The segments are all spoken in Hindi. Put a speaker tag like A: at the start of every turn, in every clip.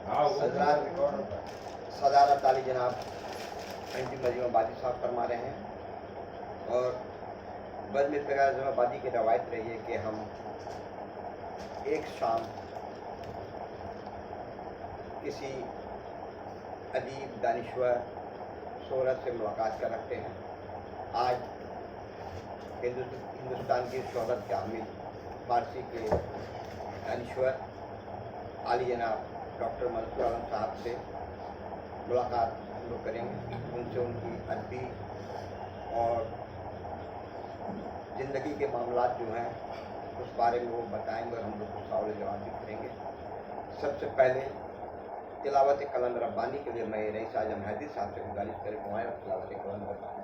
A: हजरात सदारत ताली जनाब एंटी मजीमाबादी साहब फरमा रहे हैं। और बद में पैगाबादी की रवायत रही है कि हम एक शाम किसी अदीब दानिश्वर शोहरत से मुलाकात कर रखते हैं। आज हिंदुस्तान की शोहरत के हामिल फारसी के दानिश्वर आली जनाब डॉक्टर मंसूर आलम साहब से मुलाकात हम लोग करेंगे। उनसे उनकी अदबी और ज़िंदगी के मामलात जो हैं उस बारे में वो बताएंगे और हम लोग को सवाल जवाब भी करेंगे। सबसे पहले तिलावत कलाम रब्बानी के लिए मैं रईस आज़म हैदर साहब से गुजारिश करें कि और तिलावत कलाम रब्बानी।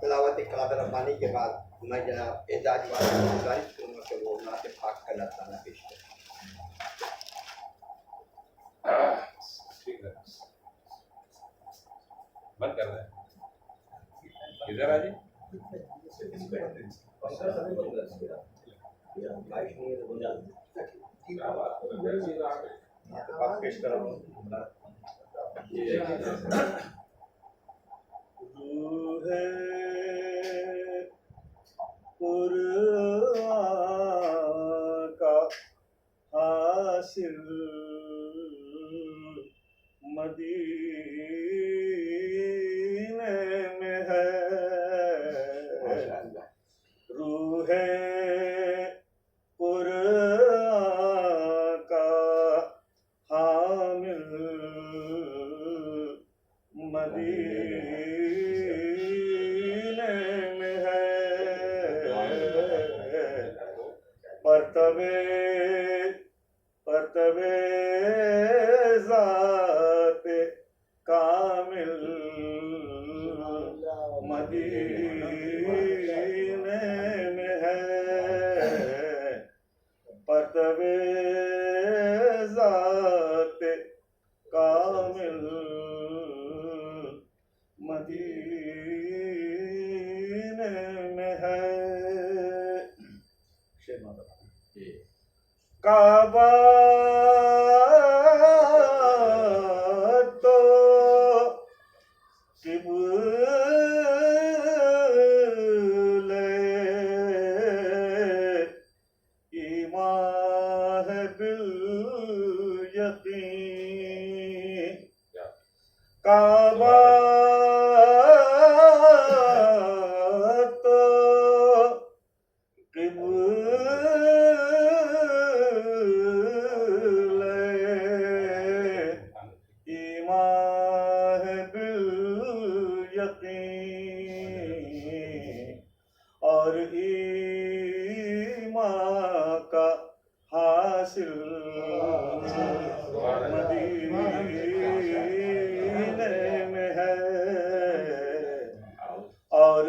A: तिलावत कलाम रब्बानी के बाद मैं जनाब एजाज वाला को गुजारिश करूँगा कि वो नाते पाक का नज़राना पेश करें।
B: ठीक है, बंद कर रहे हैं। इधर आ जी।
A: पाक पेश करो।
C: कुरान का हासिल मदीने में है, रूह कुरान का हामिल मदीने में है, परतबे ज़ाते कामिल मदीने में है, परतबे ज़ाते कामिल मदीने में है। काबा तो क़िबले ईमान है बिल यकीन, काबा तो ईमान है बिल यकीन, और ईमान का हासिल मदीने में है, और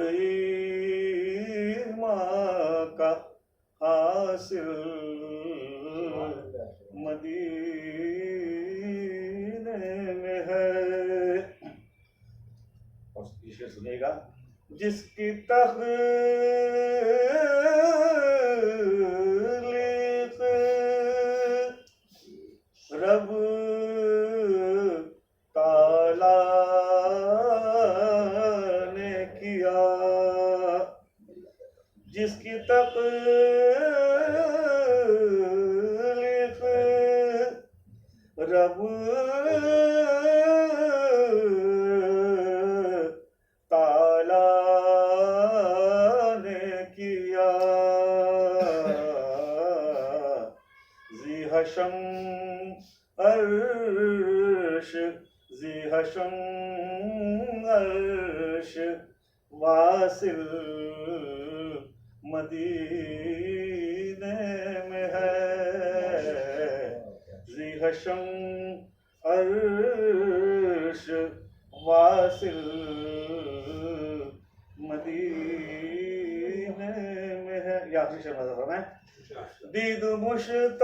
C: ईमान का हासिल मदीने में है। और इसे सुनेगा जिसकी तख्लीक़ रब ताला ने किया, जिसकी तकलीफ रब ताला ने किया, जी हशम अर्श, जी हशम अर्श वासिल मदीने में है, जी हशम अर्श वासिल मदीने में है। या आखिरी शेर मज़ा फरमाएं। दीद मुश्ताक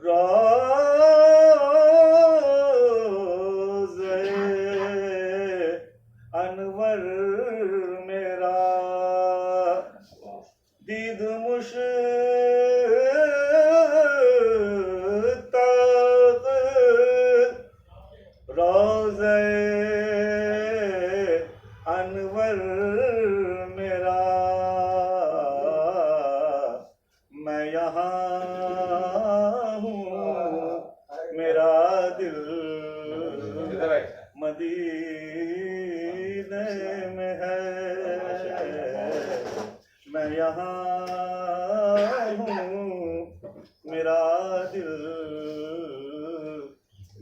C: रोज़े अनवर मेरा, दीद मुश्ताक रोज़े अनवर मेरा, मैं यहाँ हूँ मेरा दिल
B: इधर आइए।
C: मदीने में है, मैं यहाँ हूँ मेरा दिल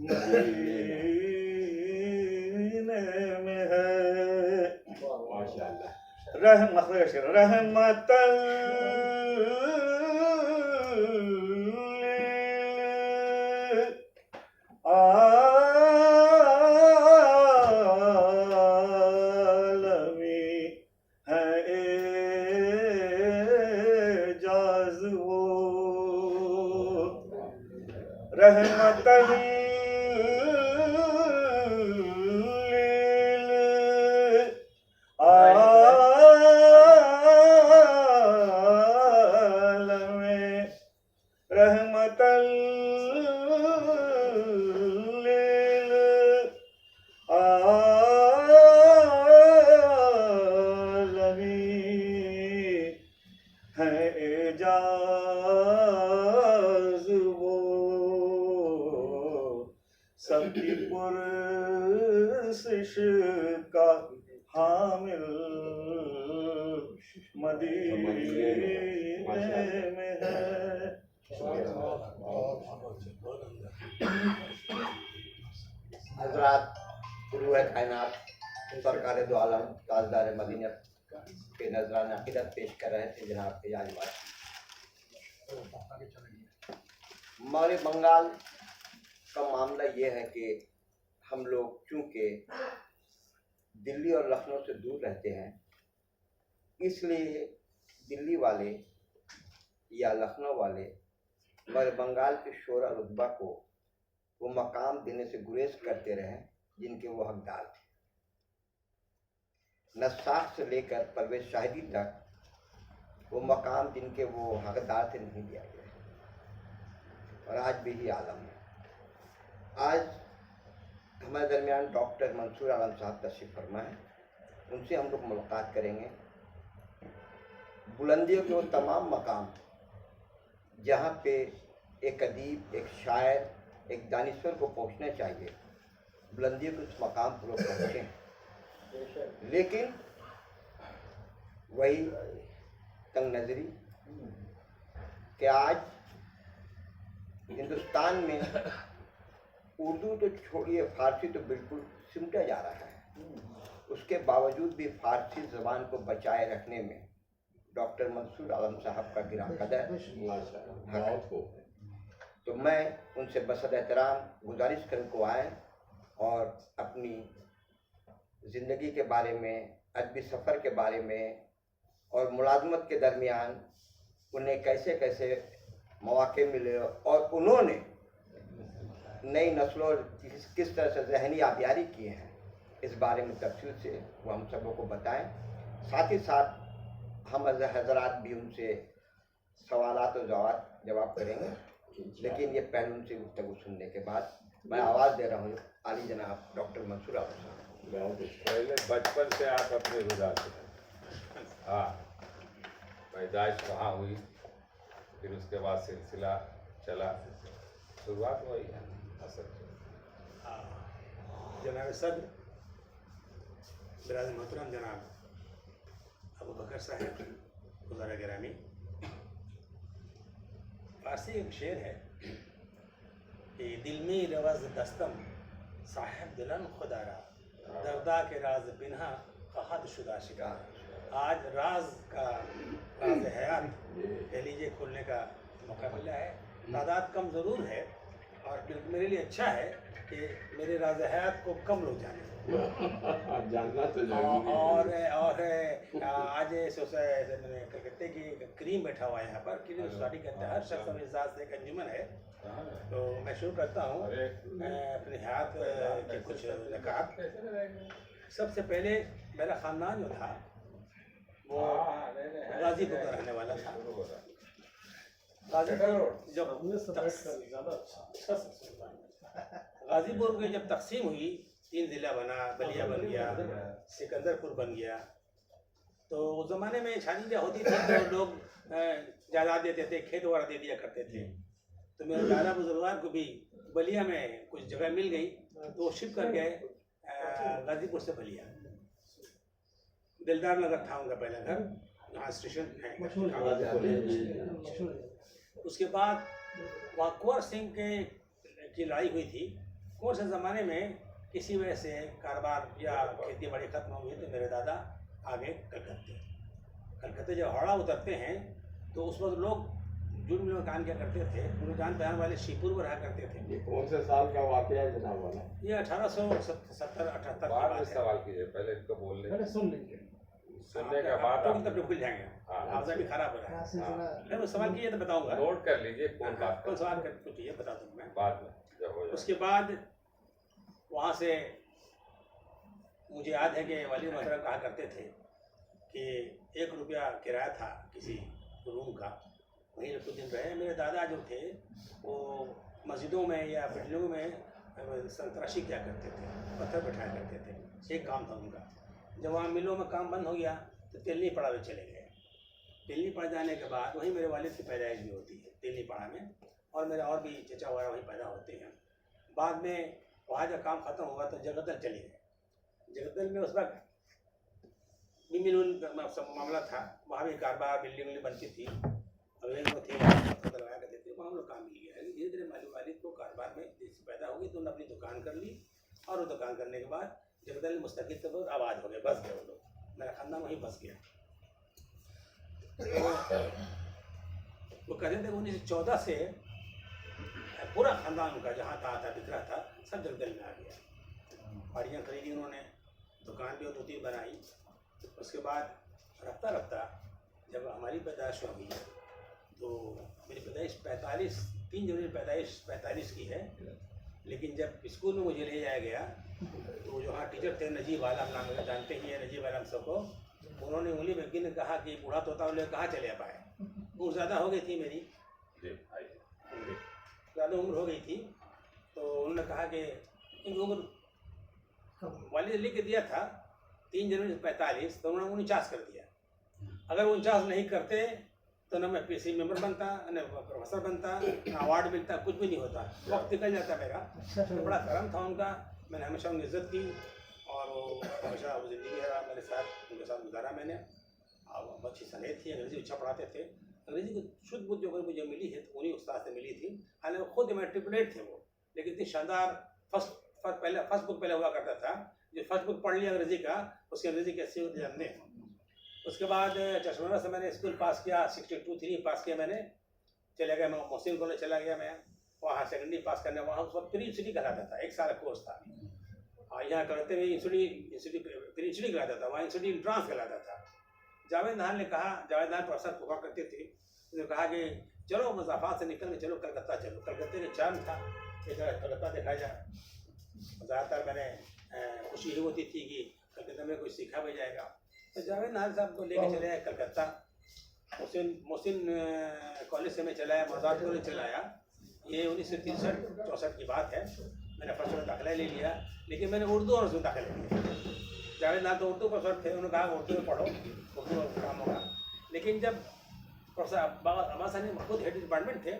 C: मदीने में है। रहमतल आलमी है एजाज वो, रहमतल आलमे रहमतल आलमी है एजाज वो, सबकी पुरसिश का हामिल मदीने में है।
A: हजरात गुरु है कायनात सरकार दो आलम ताजदार मदीना के नजराना अकीदत पेश कर रहे थे जनाब के याजवार। हमारे बंगाल का मामला ये है कि हम लोग चूँकि दिल्ली और लखनऊ से दूर रहते हैं, इसलिए दिल्ली वाले या लखनऊ वाले हमारे बंगाल के शोरा रुतबा को वो मकाम देने से गुरेज करते रहे जिनके वो हकदार थे। नस्साख से लेकर परवेज शाहिदी तक वो मकाम जिनके वो हकदार थे नहीं दिया गया, और आज भी ही आलम है। आज हमारे दरमियान डॉक्टर मंसूर आलम साहब तशरीफ फरमा है, उनसे हम लोग मुलाकात करेंगे। बुलंदियों के वो तमाम मकाम जहाँ पे एक अदीब, एक शायर, एक दानिश्वर को पहुँचना चाहिए, बुलंदियों के उस मकाम पर लोग पहुँचे हैं। लेकिन वही तंग नजरी कि आज हिंदुस्तान में उर्दू तो छोड़िए, फारसी तो बिल्कुल सिमटा जा रहा है। उसके बावजूद भी फारसी ज़बान को बचाए रखने में डॉक्टर मंसूर आलम साहब का गिरा कदर है। तो मैं उनसे बसद एहतराम गुजारिश करने को आए और अपनी ज़िंदगी के बारे में, अदबी सफ़र के बारे में और मुलाजमत के दरमियान उन्हें कैसे कैसे मौके मिले और उन्होंने नई नस्लों किस तरह से ज़हनी आबियारी किए हैं, इस बारे में तफसील से वो हम सबों को बताएं। साथ ही साथ हम हजरात भी उनसे सवालात और जवाब करेंगे, लेकिन ये पहले उनसे गुफ्तगू सुनने के बाद मैं आवाज़ दे रहा हूँ आली जनाब डॉक्टर मंसूर आलम साहब।
B: पहले बचपन से आप अपने गुजार से हाँ पैदाइश वहाँ हुई, फिर उसके बाद सिलसिला चला, शुरुआत वही है असल से।
D: जनाब सदर बिरादर मोहतरम जनाब अबू बकर साहब गुज़ारा गिरामी, फारसी एक शेर है कि दिल में रवाज दस्तम साहिब दिलन खुदारा दर्दा के राज बिन्हा कहद शुदा शिकार। आज राज हयात कह लीजिए खोलने का मौका मिला है। तादाद कम ज़रूर है और मेरे लिए अच्छा है कि मेरे राज हयात को कम लोग जाने
B: जानना तो
D: और आज मैंने कलकत्ते की क्रीम बैठा हुआ है यहाँ पर क्रीम सोसाइटी कहते हैं, हर शख्स अपने हिसाब से एक अंजुमन है। तो मैं शुरू करता हूँ अपने हयात के कुछ नकात। सबसे पहले मेरा ख़ानदान जो था वो गाज़ीपुर का रहने वाला था। गाज़ीपुर की जब तकसीम हुई, 3 ज़िला बना, बलिया बन गया, सिकंदरपुर बन गया। तो उस ज़माने में शादी जब होती थी तो लोग जायदाद देते थे, खेत वगैरह दे दिया करते थे। तो मेरे दादा बुजुर्गान को भी बलिया में कुछ जगह मिल गई तो वो शिफ्ट कर गए गाज़ीपुर से बलिया। दिलदार नगर था उनका पहला घर, यहाँ स्टेशन है। उसके बाद वहाँ कुंवर सिंह की लड़ाई हुई थी। कुंवर सिंह ज़माने में किसी वजह से कारोबार या खेती बाड़ी खत्म हो गई तो मेरे दादा आगे कलकत्ते जब हावड़ा उतरते हैं तो उस वक्त लोग जुड़ मिल काम क्या करते थे। उनके जान पहचान वाले शिवपुर में रहा करते थे।
B: ये कौन से साल का वाकया है जनाब वाला?
D: ये 1870-78 की बात है।
B: सवाल कीजिए पहले इनको बोल लें,
C: सुन लीजिए,
B: सुनने के बाद
D: आप तब भूल जाएंगे, आपका भी खराब हो रहा है। फिर सवाल कीजिए तो बताऊंगा,
B: नोट कर लीजिए कौन बात
D: कौन सवाल कर पूछिए, बता दूंगा मैं
B: बाद में जब हो जाए।
D: उसके बाद वहाँ से मुझे याद है कि वाली मोहतरम कहा करते थे कि 1 रुपया किराया था किसी रूम का, वहीं कुछ दिन रहे। मेरे दादा जो थे वो मस्जिदों में या बिल्डिंगों में संतराशी किया करते थे, पत्थर बैठाया करते थे, एक काम था उनका। जब वहाँ मिलों में काम बंद हो गया तो तेलनी पड़ा में चले गए। तेलनी पड़ा जाने के बाद वहीं मेरे वालिद की पैदाइश भी होती है तेलनी पड़ा में, और मेरे और भी चचा वगैरह वहीं पैदा होते हैं। बाद में वहाँ जब काम ख़त्म हुआ तो जगदल चले गए। जगदल में उस वक्त मिल मामला था, वहाँ भी कारोबार बिल्डिंग बनती थी, अंग्रेज लोग थे लगाया करते थे, वहाँ हम लोग काम मिल गया। धीरे धीरे वालिद को कारोबार में जैसे पैदा हो गई तो उन्होंने अपनी दुकान कर ली, और वो दुकान करने के बाद जगदल मुस्तकिल तो बहुत आबाद हो गए, बस गए वो लोग, मेरा खानदान वहीं बस गया। वो कहते थे 1914 से पूरा खानदान उनका जहाँ था बिखरा था सब जगदल में आ गया। गाड़ियाँ खरीदी उन्होंने, दुकान भी 2-3 बनाई। उसके बाद रफ्ता रफ्ता जब हमारी पैदाइश हो गई तो मेरी पैदाइश 3 जनवरी पैदाइश 45 की है। लेकिन जब स्कूल में मुझे ले जाया गया तो जो हाँ टीचर थे नजीब आलम नाम है, जानते ही है नजीब आलम सबको, उन्होंने उंगली में गिन कहा कि बूढ़ा तोता बोले कहाँ चले पाए। उम्र ज़्यादा हो गई थी मेरी, ज़्यादा उम्र हो गई थी। तो उन्होंने कहा कि इनकी उम्र वालिद लिख के दिया था 3 जनवरी 45, तो उन्होंने 49 कर दिया। अगर 49 नहीं करते तो न मैं पीसी मेंबर बनता, न प्रोफेसर बनता, न अवार्ड मिलता, कुछ भी नहीं होता, वक्त निकल जाता मेरा। तो बड़ा करम था उनका, मैंने हमेशा उनकी इज्जत की और वो हमेशा वो ज़िंदगी रहा मेरे साथ, उनके साथ गुजारा मैंने। और अच्छी सनत थी, अंग्रेज़ी अच्छा पढ़ाते थे। अंग्रेज़ी की शुद्ध बुद्ध जो अगर मुझे मिली है तो उन्हीं उस्ताद से मिली थी। हालांकि खुद मैट्रिकुलेट थे वो, लेकिन इतनी शानदार फर्स्ट बुक पहले हुआ करता था, जो फर्स्ट बुक पढ़ लिया अंग्रेज़ी का, उसकी अंग्रेज़ी कैसी होती जानते हैं। उसके बाद चश्मा से मैंने स्कूल पास किया, 62-3 पास किया मैंने, चले गया मैं मोहसिन कॉलेज चला गया मैं, वहाँ सेकेंडरी पास करने, वहाँ उस वक्त प्री यूनिवर्सिटी कहलाता था, 1 साल का कोर्स था। और यहाँ करते हुए प्री यूनिवर्सिटी कहलाता था, वहाँ यूनिवर्सिटी इंट्रांस कहलाता था। जावेद खान ने कहा, जावेद खान प्रोफेसर हुआ करते थे, उन्होंने कहा कि चलो मुज़ाफ़राबाद से निकल के चलो कलकत्ता चलो। कलकत्ते के चांद था, एक कलकत्ता देखा जाए। ज़्यादातर मैंने खुशी ही होती थी कि कलकत्ता में कुछ सीखा भी जाएगा। तो जावेद खान साहब को लेके चले आए कलकत्ता। मोहसिन कॉलेज से मैं चलाया, मज़ाद कॉलेज चलाया। ये 1963-64 की बात है। मैंने फर्स्ट में दाखिला ले लिया, लेकिन मैंने उर्दू और उसमें दाखिला लिया। जावेद नाम तो उर्दू प्रोफेसर थे, उन्होंने कहा उर्दू में पढ़ो, उर्दू में काम होगा। लेकिन जब professor Abbas Ali Mahmood head department थे,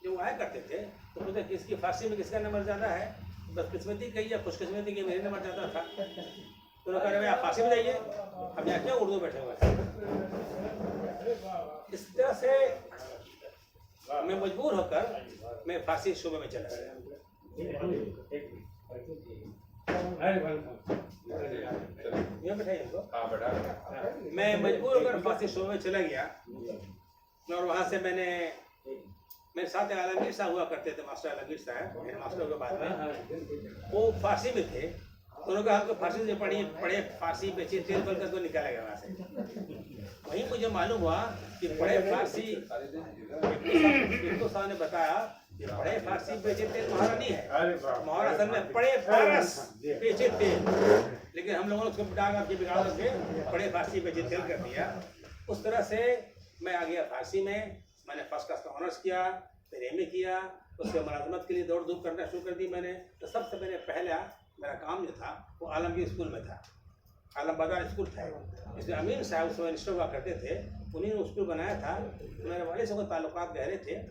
D: जो वो आया करते थे, तो मुझे किसकी फारसी में किसका नंबर ज़्यादा है, बदकिस्मती कही या खुशकिस्मती की मेरे नंबर ज़्यादा था। तो उन्होंने कहा भाई आप फारसी में जाइए, हम यहाँ क्यों उर्दू बैठे हुए हैं। इस तरह से मैं मजबूर होकर मैं फारसी शोबे में चला गया। यहाँ बैठाइए इनको।
B: हाँ बेटा।
D: मैं मजबूर होकर फारसी शोबे में चला गया और वहाँ से मेरे साथ आलमगीर साहब हुआ करते थे, मास्टर आलमगीर साहब, हेड मास्टर के बाद में वो फारसी में थे। तो उन्होंने कहा हमको फारसी से पढ़े फारसी बेचे तेल बल कर तो निकाला गया वहाँ से। वहीं मुझे मालूम हुआ कि पढ़े फारसी, इब्तो साहब ने बताया कि पढ़े फारसी बेचे तेल महारा नहीं है, महारा असल में पढ़े फारस बेचे तेल, लेकिन हम लोगों ने उसको बिगाड़ के पढ़े फारसी बेचे तेल कर दिया। उस तरह से मैं आ गया फारसी में। मैंने फर्स्ट क्लास का ऑनर्स किया, फिर एमए किया, उसके मुलाजमत के लिए दौड़ धूप करना शुरू कर दी मैंने। तो सबसे पहला मेरा काम जो था वो आलमगीर स्कूल में था, आलम बाजार स्कूल था, इसमें अमीन साहब उसमें मिनिस्टर हुआ करते थे, उन्हीं ने स्कूल बनाया था। तो मेरे वाले से ताल्लुकात गहरे थे।